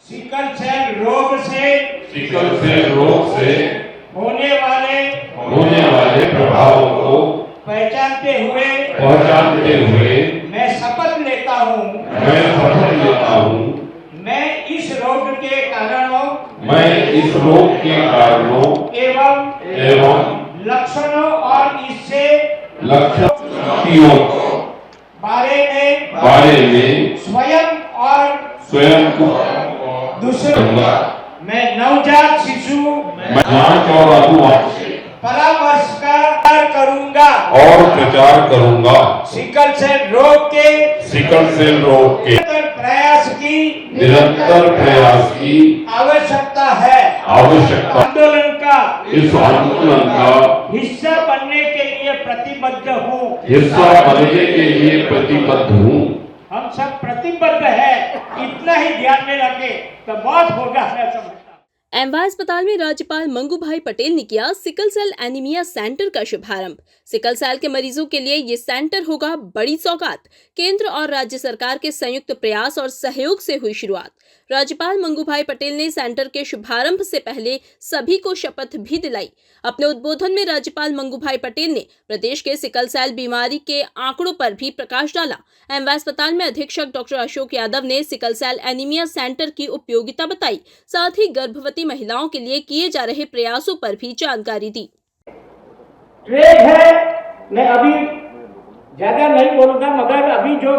Sickle cell रोग से होने वाले प्रभावों को पहचानते हुए मैं शपथ लेता हूँ मैं इस रोग के कारणों एवं लक्षणों और इससे लक्षणों बारे में स्वयं को दूसरों मैं नवजात शिशु जांच और अनुवांशिक परामर्श का करूंगा और प्रचार करूंगा। सिकल सेल रोग के निरंतर प्रयास की आवश्यकता है। आंदोलन का हिस्सा बनने के लिए प्रतिबद्ध हूँ। हम सब प्रतिबद्ध है, इतना ही ध्यान में रखें तो बहुत होगा। मैं समझता हूँ। एमवाय अस्पताल में राज्यपाल मंगू भाई पटेल ने किया सिकल सेल एनीमिया सेंटर का शुभारंभ। सिकल सेल के मरीजों के लिए ये सेंटर होगा बड़ी सौगात। केंद्र और राज्य सरकार के संयुक्त प्रयास और सहयोग से हुई शुरुआत। राज्यपाल मंगू भाई पटेल ने सेंटर के शुभारंभ से पहले सभी को शपथ भी दिलाई। अपने उद्बोधन में राज्यपाल मंगू भाई पटेल ने प्रदेश के सिकल सेल बीमारी के आंकड़ों पर भी प्रकाश डाला। एमवाय अस्पताल में अधीक्षक डॉक्टर अशोक यादव ने सिकल सेल एनीमिया सेंटर की उपयोगिता बताई, साथ ही गर्भवती महिलाओं के लिए किए जा रहे प्रयासों पर भी जानकारी दी। ट्रेड है, मैं अभी ज्यादा नहीं बोलूंगा, मगर अभी जो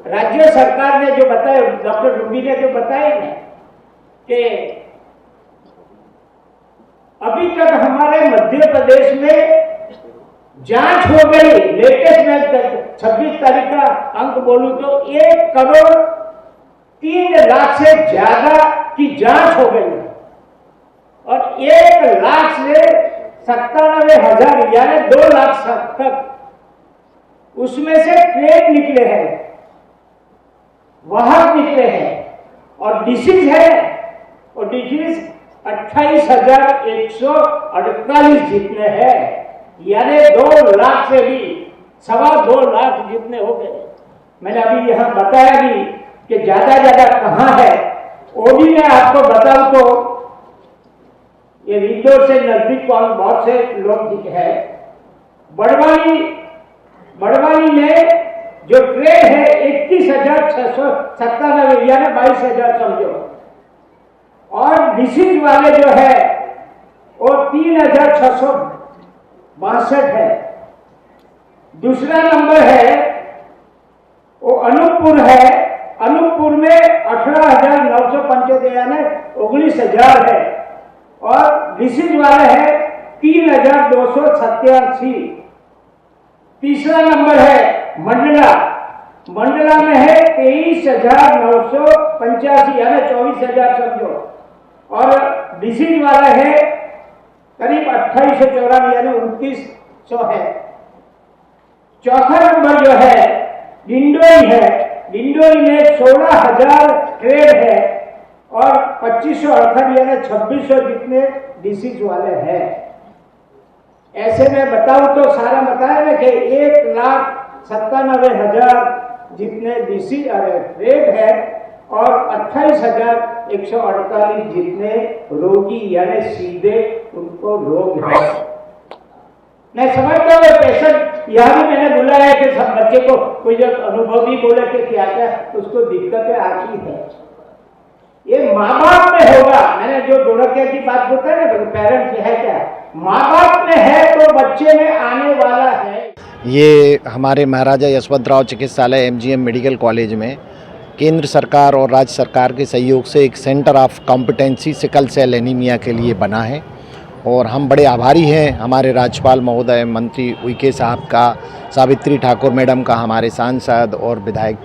राज्य सरकार ने जो बताया, डॉक्टर रूबी ने जो बताया ना कि अभी तक हमारे मध्य प्रदेश में जांच हो गई, लेटेस्ट में 26 तारीख का अंक बोलूं तो 1,03,00,000 से ज्यादा की जांच हो गई और 1,00,000 से 97,000 यानी 2 लाख तक उसमें से ट्रेड निकले हैं, वाहक निकले हैं और डिसीज है, और डिसीज 28,148 जितने हैं, यानी 2 लाख से भी 2.25 लाख जितने हो गए। मैंने अभी यहाँ बताया भी कि ज्यादा कहाँ है, वो भी मैं आपको बताऊं तो ये इंदौर से नजदीक बहुत से लोग है। बड़वानी में जो ट्रेड है 21,697 यानी 22,000 समझो, और डिसीज वाले जो है वो 3,662 है। दूसरा नंबर है वो अनूपपुर है, अनूपपुर में 18,975 यानी 19,000 है, और डिसीज वाले है 3,287। तीसरा नंबर है मंडला में है 23,985 यानी 24,000 समझो, और डिसीज वाले है करीब 2894 यानी 2900 है। चौथा नंबर जो है डिंडोरी में 16,000 ट्रेड है और 2568 यानी 2600 जितने डिसीज वाले हैं। ऐसे में बताऊं तो सारा बताया ना कि 1,97,000 जितने डिसीज ट्रेड है और 28,148 जितने रोगी यानी सीधे उनको रोग है। मैं समझता हूँ पेशेंट, यहाँ भी मैंने बोला है कि सब बच्चे को कोई जब अनुभव भी बोले कि क्या उसको दिक्कतें आती है, ये माँ बाप में होगा। मैंने जो डोनर की बात बोलता है ना, पेरेंट्स है क्या, माँ बाप में है तो बच्चे में आने वाला है। ये हमारे महाराजा यशवंतराव चिकित्सालय एमजीएम मेडिकल कॉलेज में केंद्र सरकार और राज्य सरकार के सहयोग से एक centre of competency sickle cell anaemia के लिए बना है, और हम बड़े आभारी हैं हमारे राज्यपाल महोदय, मंत्री उइके साहब का, सावित्री ठाकुर मैडम का, हमारे सांसद और विधायक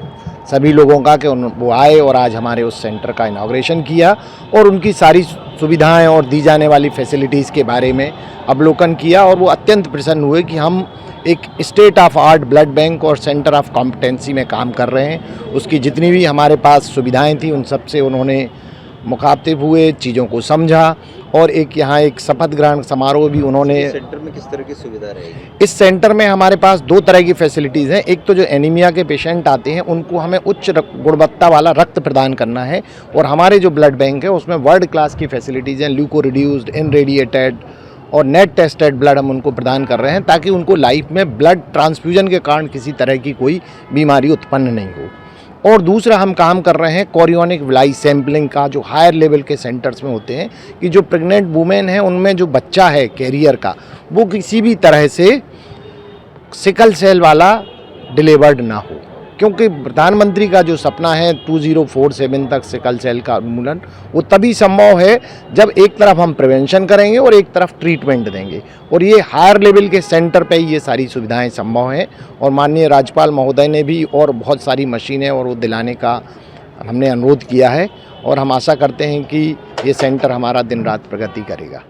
सभी लोगों का कि वो आए और आज हमारे उस सेंटर का इनॉग्रेशन किया और उनकी सारी सुविधाएं और दी जाने वाली फैसिलिटीज़ के बारे में अवलोकन किया। और वो अत्यंत प्रसन्न हुए कि हम एक state of art blood bank और सेंटर ऑफ कॉम्पिटेंसी में काम कर रहे हैं। उसकी जितनी भी हमारे पास सुविधाएं थी उन सब से उन्होंने मुखातिब हुए, चीज़ों को समझा और एक यहाँ एक शपथ ग्रहण समारोह भी उन्होंने। सेंटर में किस तरह की सुविधा रहेगी? इस सेंटर में हमारे पास 2 तरह की फैसिलिटीज़ हैं। एक तो जो एनीमिया के पेशेंट आते हैं उनको हमें उच्च गुणवत्ता वाला रक्त प्रदान करना है और हमारे जो ब्लड बैंक है उसमें वर्ल्ड क्लास की फैसिलिटीज़ हैं। ल्यूको रिड्यूस्ड, इनरेडिएटेड और नेट टेस्टेड ब्लड हम उनको प्रदान कर रहे हैं ताकि उनको लाइफ में ब्लड ट्रांसफ्यूजन के कारण किसी तरह की कोई बीमारी उत्पन्न नहीं हो। और दूसरा हम काम कर रहे हैं कोरियोनिक विलाई सैम्पलिंग का, जो हायर लेवल के सेंटर्स में होते हैं कि जो प्रेग्नेंट वुमेन है उनमें जो बच्चा है कैरियर का वो किसी भी तरह से सिकल सेल वाला डिलीवर्ड ना हो, क्योंकि प्रधानमंत्री का जो सपना है 2047 तक सिकल सेल का उन्मूलन वो तभी संभव है जब एक तरफ हम प्रिवेंशन करेंगे और एक तरफ ट्रीटमेंट देंगे, और ये हायर लेवल के सेंटर पे ही ये सारी सुविधाएं संभव हैं। और माननीय राज्यपाल महोदय ने भी और बहुत सारी मशीनें और वो दिलाने का हमने अनुरोध किया है और हम आशा करते हैं कि ये सेंटर हमारा दिन रात प्रगति करेगा।